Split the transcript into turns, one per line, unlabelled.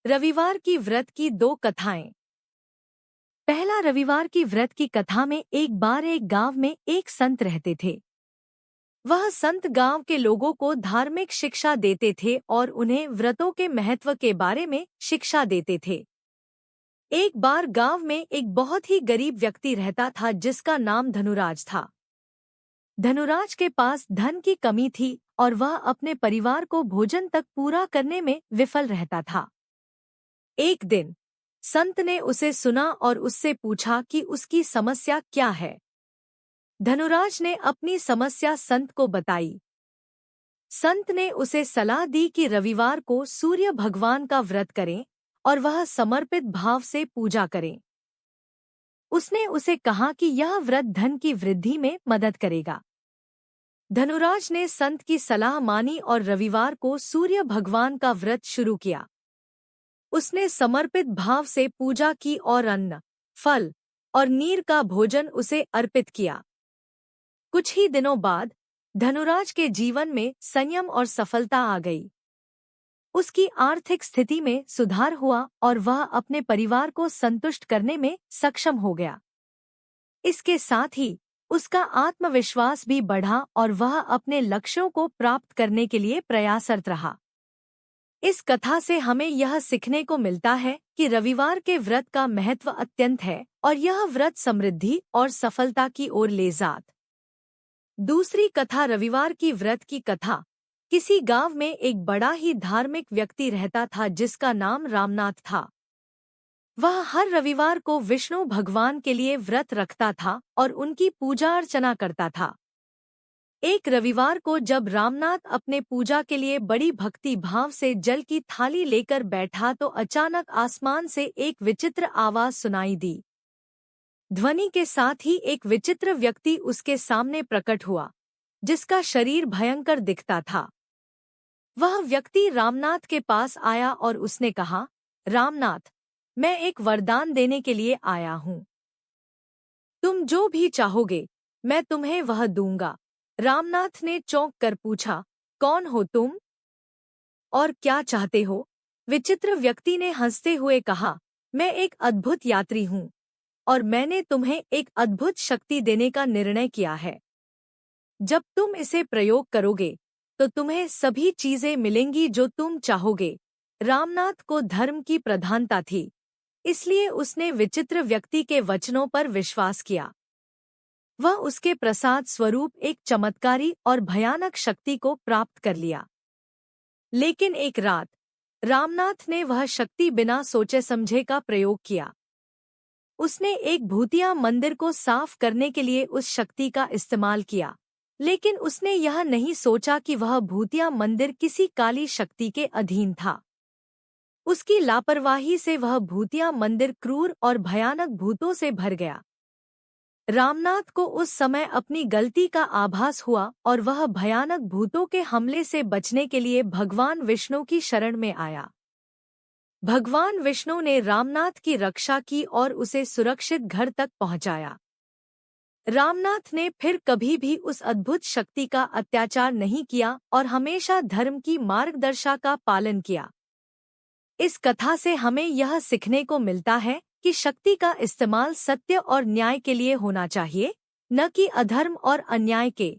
रविवार की व्रत की दो कथाएं। पहला, रविवार की व्रत की कथा में एक बार एक गांव में एक संत रहते थे। वह संत गांव के लोगों को धार्मिक शिक्षा देते थे और उन्हें व्रतों के महत्व के बारे में शिक्षा देते थे। एक बार गांव में एक बहुत ही गरीब व्यक्ति रहता था जिसका नाम धनुराज था। धनुराज के पास धन की कमी थी और वह अपने परिवार को भोजन तक पूरा करने में विफल रहता था। एक दिन संत ने उसे सुना और उससे पूछा कि उसकी समस्या क्या है। धनुराज ने अपनी समस्या संत को बताई। संत ने उसे सलाह दी कि रविवार को सूर्य भगवान का व्रत करें और वह समर्पित भाव से पूजा करें। उसने उसे कहा कि यह व्रत धन की वृद्धि में मदद करेगा। धनुराज ने संत की सलाह मानी और रविवार को सूर्य भगवान का व्रत शुरू किया। उसने समर्पित भाव से पूजा की और अन्न, फल और नीर का भोजन उसे अर्पित किया। कुछ ही दिनों बाद धनुराज के जीवन में संयम और सफलता आ गई। उसकी आर्थिक स्थिति में सुधार हुआ और वह अपने परिवार को संतुष्ट करने में सक्षम हो गया। इसके साथ ही उसका आत्मविश्वास भी बढ़ा और वह अपने लक्ष्यों को प्राप्त करने के लिए प्रयासरत रहा। इस कथा से हमें यह सीखने को मिलता है कि रविवार के व्रत का महत्व अत्यंत है और यह व्रत समृद्धि और सफलता की ओर ले जात। दूसरी कथा, रविवार की व्रत की कथा। किसी गांव में एक बड़ा ही धार्मिक व्यक्ति रहता था जिसका नाम रामनाथ था। वह हर रविवार को विष्णु भगवान के लिए व्रत रखता था और उनकी पूजा अर्चना करता था। एक रविवार को जब रामनाथ अपने पूजा के लिए बड़ी भक्ति भाव से जल की थाली लेकर बैठा तो अचानक आसमान से एक विचित्र आवाज सुनाई दी। ध्वनि के साथ ही एक विचित्र व्यक्ति उसके सामने प्रकट हुआ, जिसका शरीर भयंकर दिखता था। वह व्यक्ति रामनाथ के पास आया और उसने कहा, रामनाथ, मैं एक वरदान देने के लिए आया हूँ। तुम जो भी चाहोगे मैं तुम्हें वह दूंगा। रामनाथ ने चौंक कर पूछा, कौन हो तुम और क्या चाहते हो? विचित्र व्यक्ति ने हंसते हुए कहा, मैं एक अद्भुत यात्री हूँ और मैंने तुम्हें एक अद्भुत शक्ति देने का निर्णय किया है। जब तुम इसे प्रयोग करोगे तो तुम्हें सभी चीजें मिलेंगी जो तुम चाहोगे। रामनाथ को धर्म की प्रधानता थी, इसलिए उसने विचित्र व्यक्ति के वचनों पर विश्वास किया। वह उसके प्रसाद स्वरूप एक चमत्कारी और भयानक शक्ति को प्राप्त कर लिया। लेकिन एक रात रामनाथ ने वह शक्ति बिना सोचे समझे का प्रयोग किया। उसने एक भूतिया मंदिर को साफ करने के लिए उस शक्ति का इस्तेमाल किया, लेकिन उसने यह नहीं सोचा कि वह भूतिया मंदिर किसी काली शक्ति के अधीन था। उसकी लापरवाही से वह भूतिया मंदिर क्रूर और भयानक भूतों से भर गया। रामनाथ को उस समय अपनी गलती का आभास हुआ और वह भयानक भूतों के हमले से बचने के लिए भगवान विष्णु की शरण में आया। भगवान विष्णु ने रामनाथ की रक्षा की और उसे सुरक्षित घर तक पहुंचाया। रामनाथ ने फिर कभी भी उस अद्भुत शक्ति का अत्याचार नहीं किया और हमेशा धर्म की मार्गदर्शा का पालन किया। इस कथा से हमें यह सीखने को मिलता है कि शक्ति का इस्तेमाल सत्य और न्याय के लिए होना चाहिए, न कि अधर्म और अन्याय के।